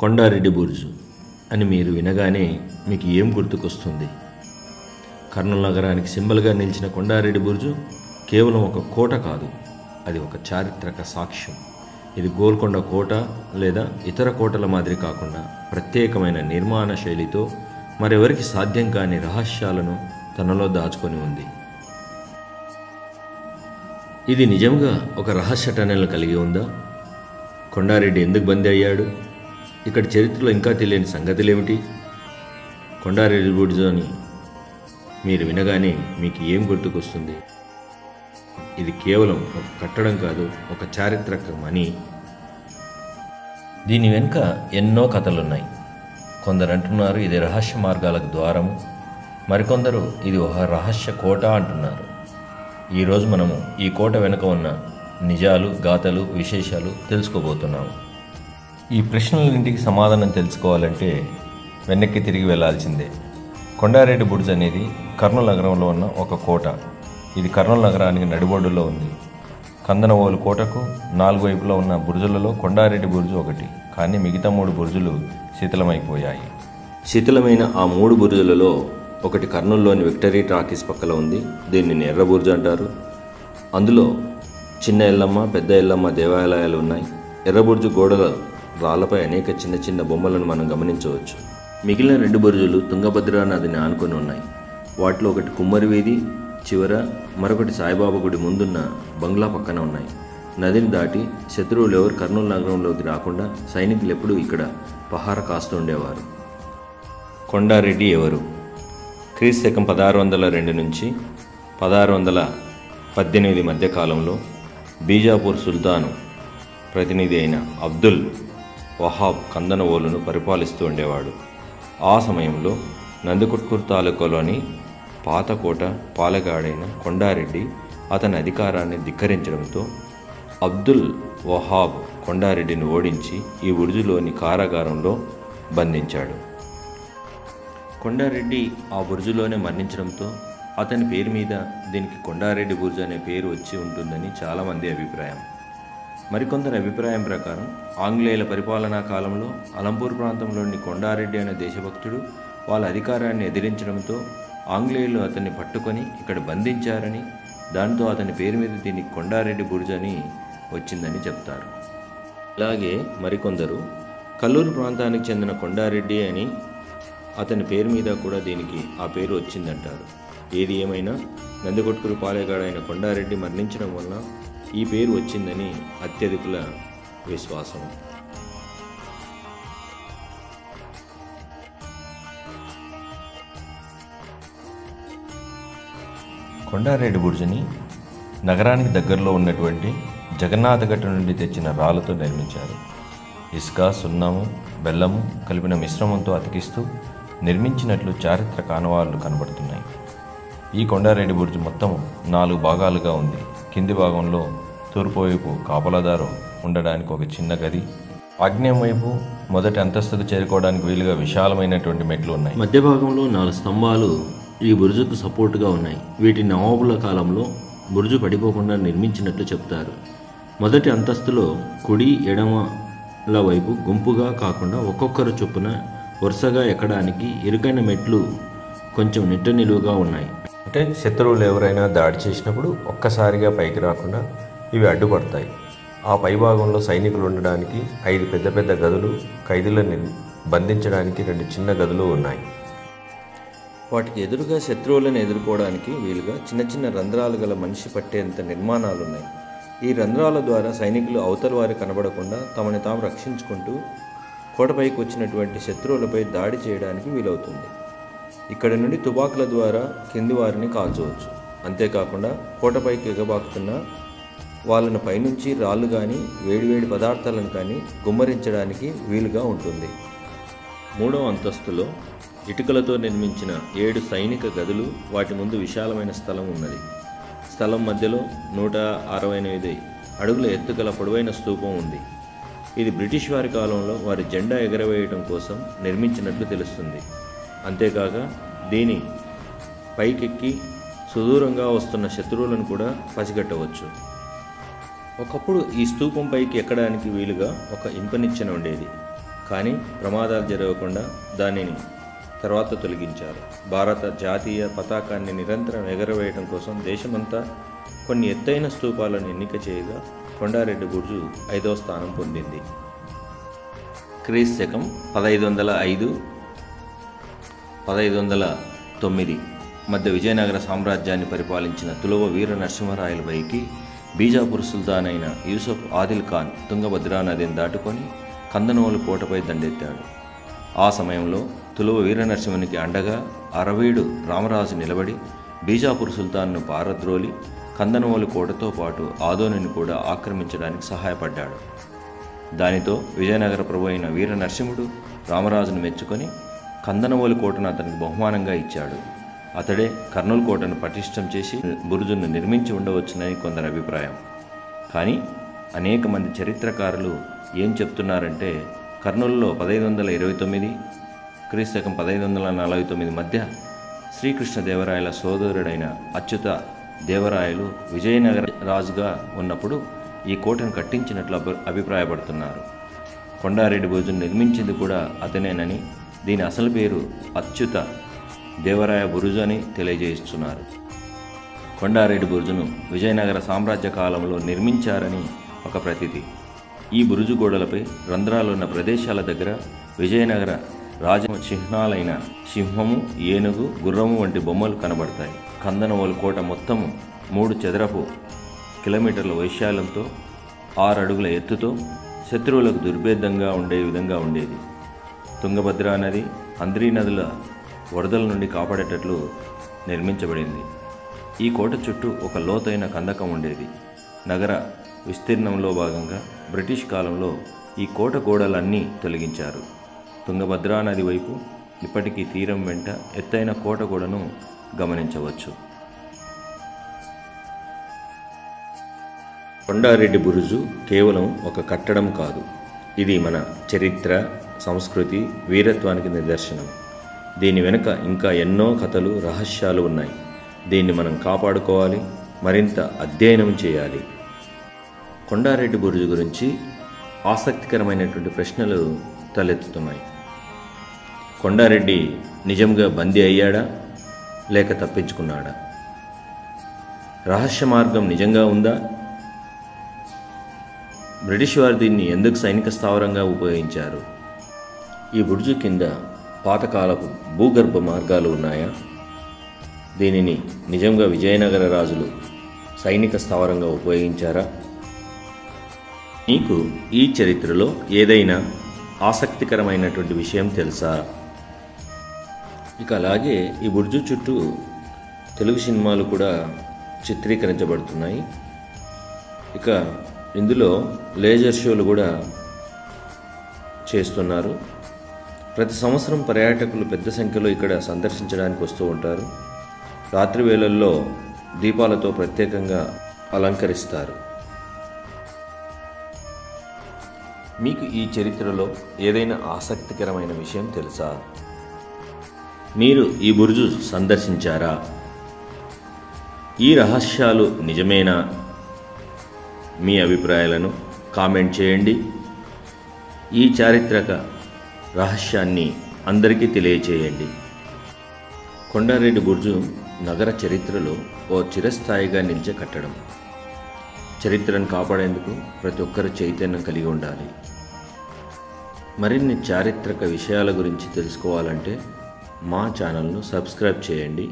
కొండారెడ్డి బుర్జు అని మీరు వినగానే మీకు ఏం గుర్తుకొస్తుంది? కర్నూలు నగరానికి సింబల్గా నిలిచిన కొండారెడ్డి బుర్జు కేవలం ఒక కోట కాదు, అది ఒక చారిత్రక సాక్ష్యం. ఇది గోల్కొండ కోట లేదా ఇతర కోటల మాదిరి కాకుండా ప్రత్యేకమైన నిర్మాణ శైలితో మరెవరికి సాధ్యం కాని రహస్యాలను తనలో దాచుకొని ఉంది. ఇది నిజంగా ఒక రహస్య టనెల్ను కలిగి ఉందా? కొండారెడ్డి ఎందుకు బందీ అయ్యాడు? ఇక్కడ చరిత్రలో ఇంకా తెలియని సంగతులేమిటి? కొండారెడ్డి బుర్జు అని మీరు వినగానే మీకు ఏం గుర్తుకొస్తుంది? ఇది కేవలం ఒక కట్టడం కాదు, ఒక చారిత్రక మణి. దీని వెనుక ఎన్నో కథలున్నాయి. కొందరు అంటున్నారు ఇది రహస్య మార్గాలకు ద్వారము, మరికొందరు ఇది ఒక రహస్య కోట అంటున్నారు. ఈరోజు మనము ఈ కోట వెనుక ఉన్న నిజాలు, గాథలు, విశేషాలు తెలుసుకోబోతున్నాము. ఈ ప్రశ్నలన్నింటికి సమాధానం తెలుసుకోవాలంటే వెనక్కి తిరిగి వెళ్లాల్సిందే. కొండారెడ్డి బుర్జు అనేది కర్నూలు నగరంలో ఉన్న ఒక కోట. ఇది కర్నూలు నగరానికి నడిబొడ్డులో ఉంది. కందనవోలు కోటకు 4 వైపులా ఉన్న బుర్జులలో కొండారెడ్డి బుర్జు ఒకటి. కానీ మిగతా 3 బుర్జులు శిథిలమైపోయాయి. శిథిలమైన ఆ 3 బుర్జులలో ఒకటి కర్నూలులోని విక్టరీ టాకీస్ పక్కన ఉంది. దీన్ని ఎర్ర బుర్జు అంటారు. అందులో చిన్న ఎల్లమ్మ, పెద్ద ఎల్లమ్మ దేవాలయాలు ఉన్నాయి. ఎర్ర బుర్జు గోడల రాళ్లపై అనేక చిన్న చిన్న బొమ్మలను మనం గమనించవచ్చు. మిగిలిన 2 బుర్జులు తుంగభద్రా నదిని ఆనుకొని ఉన్నాయి. వాటిలో ఒకటి కుమ్మరి వీధి చివర, మరొకటి సాయిబాబా గుడి ముందున్న బంగ్లా పక్కన ఉన్నాయి. నదిని దాటి శత్రువులు ఎవరు కర్నూలు నగరంలోకి రాకుండా సైనికులు ఎప్పుడూ ఇక్కడ పహార కాస్తూ ఉండేవారు. కొండారెడ్డి ఎవరు? క్రీస్తకం 1602 నుంచి 1618 మధ్య కాలంలో బీజాపూర్ సుల్తాను ప్రతినిధి అయిన అబ్దుల్ వహాబ్ కందనవోలును పరిపాలిస్తూ ఉండేవాడు. ఆ సమయంలో నందికొట్కూరు తాలూకాలోని పాతకోట పాలెగాడైన కొండారెడ్డి అతని అధికారాన్ని ధిక్కరించడంతో అబ్దుల్ వహాబ్ కొండారెడ్డిని ఓడించి ఈ బుర్జులోని కారాగారంలో బంధించాడు. కొండారెడ్డి ఆ బుర్జులోనే మరణించడంతో అతని పేరు మీద దీనికి కొండారెడ్డి బుర్జు అనే పేరు వచ్చి ఉంటుందని చాలామంది అభిప్రాయం. మరికొందరి అభిప్రాయం ప్రకారం ఆంగ్లేయుల పరిపాలనా కాలంలో అలంపూర్ ప్రాంతంలోని కొండారెడ్డి అనే దేశభక్తుడు వాళ్ళ అధికారాన్ని ఎదిరించడంతో ఆంగ్లేయులు అతన్ని పట్టుకొని ఇక్కడ బంధించారని, దాంతో అతని పేరు మీద దీనికి కొండారెడ్డి బుర్జు అని వచ్చిందని చెప్తారు. అలాగే మరికొందరు కల్లూరు ప్రాంతానికి చెందిన కొండారెడ్డి అని అతని పేరు మీద కూడా దీనికి ఆ పేరు వచ్చిందంటారు. ఏది ఏమైనా నందికొట్కూరు పాలెగాడైన కొండారెడ్డి మరణించడం వలన ఈ పేరు వచ్చిందని అత్యధికుల విశ్వాసం. కొండారెడ్డి బుర్జుని నగరానికి దగ్గరలో ఉన్నటువంటి జగన్నాథగట్టు నుండి తెచ్చిన రాళ్లతో నిర్మించారు. ఇసుక, సున్నము, బెల్లము కలిపిన మిశ్రమంతో అతికిస్తూ నిర్మించినట్లు చారిత్రక ఆనవాళ్లు కనబడుతున్నాయి. ఈ కొండారెడ్డి బుర్జు మొత్తం 4 భాగాలుగా ఉంది. కింది భాగంలో తూర్పు వైపు కాపలాదారు ఉండడానికి ఒక చిన్న గది, ఆగ్నేయం వైపు మొదటి అంతస్తుకు చేరుకోవడానికి వీలుగా విశాలమైనటువంటి మెట్లు ఉన్నాయి. మధ్య భాగంలో 4 స్తంభాలు ఈ బుర్జుకు సపోర్టుగా ఉన్నాయి. వీటి నవాబుల కాలంలో బుర్జు పడిపోకుండా నిర్మించినట్లు చెప్తారు. మొదటి అంతస్తులో కుడి ఎడమల వైపు గుంపుగా కాకుండా ఒక్కొక్కరు చొప్పున వరుసగా ఎక్కడానికి ఇరుకైన మెట్లు కొంచెం నిట్ట నిలువుగా ఉన్నాయి. అంటే శత్రువులు ఎవరైనా దాడి చేసినప్పుడు ఒక్కసారిగా పైకి రాకుండా ఇవి అడ్డుపడతాయి. ఆ పైభాగంలో సైనికులు ఉండడానికి 5 పెద్ద పెద్ద గదులు, ఖైదీలను బంధించడానికి 2 చిన్న గదులు ఉన్నాయి. వాటికి ఎదురుగా శత్రువులను ఎదుర్కోవడానికి వీలుగా చిన్న చిన్న రంధ్రాలు గల మనిషి పట్టేంత నిర్మాణాలున్నాయి. ఈ రంధ్రాల ద్వారా సైనికులు అవతల వారి కనబడకుండా తమని తాము రక్షించుకుంటూ కోటపైకి వచ్చినటువంటి శత్రువులపై దాడి చేయడానికి వీలవుతుంది. ఇక్కడి నుండి తుపాకుల ద్వారా కింది వారిని కాల్చవచ్చు. అంతేకాకుండా కోటపైకి ఎగబాకుతున్న వాళ్ళను పైనుంచి రాళ్ళు కానీ వేడివేడి పదార్థాలను కానీ గుమ్మరించడానికి వీలుగా ఉంటుంది. 3వ అంతస్తులో ఇటుకలతో నిర్మించిన 7 సైనిక గదులు, వాటి ముందు విశాలమైన స్థలం ఉన్నది. స్థలం మధ్యలో 168 అడుగుల ఎత్తుగల పొడవైన స్తూపం ఉంది. ఇది బ్రిటిష్ వారి కాలంలో వారి జెండా ఎగరవేయడం కోసం నిర్మించినట్లు తెలుస్తుంది. అంతేకాక దీని పైకెక్కి సుదూరంగా వస్తున్న శత్రువులను కూడా పసిగట్టవచ్చు. ఒకప్పుడు ఈ స్తూపం పైకి ఎక్కడానికి వీలుగా ఒక ఇంపనిచ్చెన ఉండేది. కానీ ప్రమాదాలు జరగకుండా దానిని తర్వాత తొలగించారు. భారత జాతీయ పతాకాన్ని నిరంతరం ఎగరవేయడం కోసం దేశమంతా కొన్ని ఎత్తైన స్తూపాలను ఎన్నిక చేయగా కొండారెడ్డి బుర్జు 5వ స్థానం పొందింది. క్రీస్తు శకం 1505-1509 మధ్య విజయనగర సామ్రాజ్యాన్ని పరిపాలించిన తులువ వీర నరసింహరాయలపైకి బీజాపూర్ సుల్తాన్ అయిన యూసుఫ్ ఆదిల్ ఖాన్ తుంగభద్రా నదిని దాటుకొని కందనోలు కోటపై దండెత్తాడు. ఆ సమయంలో తులువ వీర నరసింహునికి అండగా అరవీడు రామరాజు నిలబడి బీజాపూర్ సుల్తాన్ను పారద్రోలి కందనోలు కోటతో పాటు ఆదోనిని కూడా ఆక్రమించడానికి సహాయపడ్డాడు. దానితో విజయనగర ప్రభు అయిన వీర నరసింహుడు రామరాజును మెచ్చుకొని కందనవోలు కోటను అతనికి బహుమానంగా ఇచ్చాడు. అతడే కర్నూలు కోటను పటిష్టం చేసి బురుజును నిర్మించి ఉండవచ్చునని కొందరి అభిప్రాయం. కానీ అనేక మంది చరిత్రకారులు ఏం చెప్తున్నారంటే కర్నూలులో 1529 క్రీస్తు శకం 1549 మధ్య శ్రీకృష్ణదేవరాయల సోదరుడైన అచ్యుత దేవరాయలు విజయనగర రాజుగా ఉన్నప్పుడు ఈ కోటను కట్టించినట్లు అభిప్రాయపడుతున్నారు. కొండారెడ్డి బురుజును నిర్మించింది కూడా అతనేనని, దీని అసలు పేరు అచ్యుత దేవరాయ బురుజు అని తెలియజేస్తున్నారు. కొండారెడ్డి బురుజును విజయనగర సామ్రాజ్య కాలంలో నిర్మించారని ఒక ప్రతీతి. ఈ బురుజు గోడలపై రంధ్రాలున్న ప్రదేశాల దగ్గర విజయనగర రాజ చిహ్నాలైన సింహము, ఏనుగు, గుర్రము వంటి బొమ్మలు కనబడతాయి. కందనవోలు కోట మొత్తము 3 చదరపు కిలోమీటర్ల వైశాల్యంతో 6 అడుగుల ఎత్తుతో శత్రువులకు దుర్భేదంగా ఉండే విధంగా ఉండేది. తుంగభద్రా నది, అంద్రీ నదుల వరదల నుండి కాపాడేటట్లు నిర్మించబడింది. ఈ కోట చుట్టూ ఒక లోతైన కందకం ఉండేది. నగర విస్తీర్ణంలో భాగంగా బ్రిటిష్ కాలంలో ఈ కోట గోడలన్నీ తొలగించారు. తుంగభద్రా నది వైపు ఇప్పటికీ తీరం వెంట ఎత్తైన కోట గోడను గమనించవచ్చు. కొండారెడ్డి బురుజు కేవలం ఒక కట్టడం కాదు, ఇది మన చరిత్ర, సంస్కృతి, వీరత్వానికి నిదర్శనం. దీని వెనుక ఇంకా ఎన్నో కథలు, రహస్యాలు ఉన్నాయి. దీన్ని మనం కాపాడుకోవాలి, మరింత అధ్యయనం చేయాలి. కొండారెడ్డి బురుజు గురించి ఆసక్తికరమైనటువంటి ప్రశ్నలు తలెత్తుతున్నాయి. కొండారెడ్డి నిజంగా బందీ అయ్యాడా లేక తప్పించుకున్నాడా? రహస్య మార్గం నిజంగా ఉందా? బ్రిటిష్ వారు దీన్ని ఎందుకు సైనిక స్థావరంగా ఉపయోగించారు? ఈ బురుజు కింద పాతకాలపు భూగర్భ మార్గాలు ఉన్నాయా? దీనిని నిజంగా విజయనగర రాజులు సైనిక స్థావరంగా ఉపయోగించారా? మీకు ఈ చరిత్రలో ఏదైనా ఆసక్తికరమైనటువంటి విషయం తెలుసా? ఇక అలాగే ఈ బురుజు చుట్టూ తెలుగు సినిమాలు కూడా చిత్రీకరించబడుతున్నాయి. ఇక ఇందులో లేజర్ షోలు కూడా చేస్తున్నారు. ప్రతి సంవత్సరం పర్యాటకులు పెద్ద సంఖ్యలో ఇక్కడ సందర్శించడానికి వస్తూ ఉంటారు. రాత్రి వేళల్లో దీపాలతో ప్రత్యేకంగా అలంకరిస్తారు. మీకు ఈ చరిత్రలో ఏదైనా ఆసక్తికరమైన విషయం తెలుసా? మీరు ఈ బురుజు సందర్శించారా? ఈ రహస్యాలు నిజమేనా? మీ అభిప్రాయాలను కామెంట్ చేయండి. ఈ చారిత్రక రహస్యాన్ని అందరికీ తెలియచేయండి. కొండారెడ్డి బురుజు నగర చరిత్రలో ఓ చిరస్థాయిగా నిలిచే కట్టడం. చరిత్రను కాపాడేందుకు ప్రతి ఒక్కరు చైతన్యం కలిగి ఉండాలి. మరిన్ని చారిత్రక విషయాల గురించి తెలుసుకోవాలంటే మా ఛానల్ను సబ్స్క్రైబ్ చేయండి.